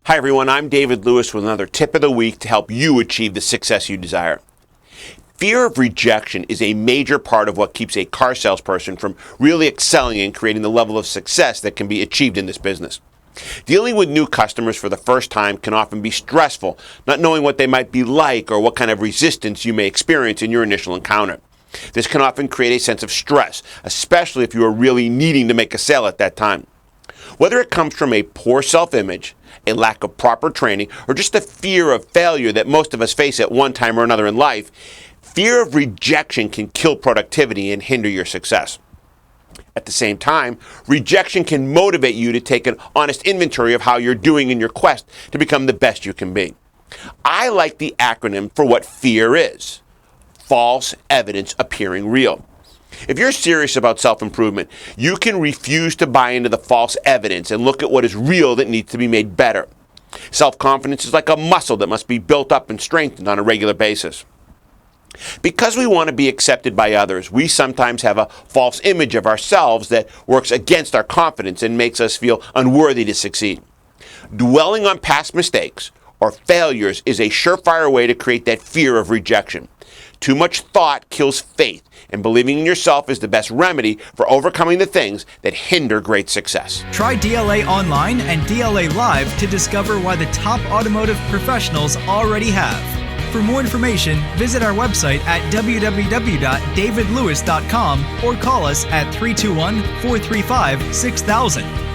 Hi everyone, I'm David Lewis with another tip of the week to help you achieve the success you desire. Fear of rejection is a major part of what keeps a car salesperson from really excelling and creating the level of success that can be achieved in this business. Dealing with new customers for the first time can often be stressful, not knowing what they might be like or what kind of resistance you may experience in your initial encounter. This can often create a sense of stress, especially if you are really needing to make a sale at that time. Whether it comes from a poor self-image, a lack of proper training, or just the fear of failure that most of us face at one time or another in life, fear of rejection can kill productivity and hinder your success. At the same time, rejection can motivate you to take an honest inventory of how you're doing in your quest to become the best you can be. I like the acronym for what fear is: false evidence appearing real. If you're serious about self-improvement, you can refuse to buy into the false evidence and look at what is real that needs to be made better. Self-confidence is like a muscle that must be built up and strengthened on a regular basis. Because we want to be accepted by others, we sometimes have a false image of ourselves that works against our confidence and makes us feel unworthy to succeed. Dwelling on past mistakes or failures is a surefire way to create that fear of rejection. Too much thought kills faith, and believing in yourself is the best remedy for overcoming the things that hinder great success. Try DLA Online and DLA Live to discover why the top automotive professionals already have. For more information, visit our website at www.davidlewis.com or call us at 321-435-6000.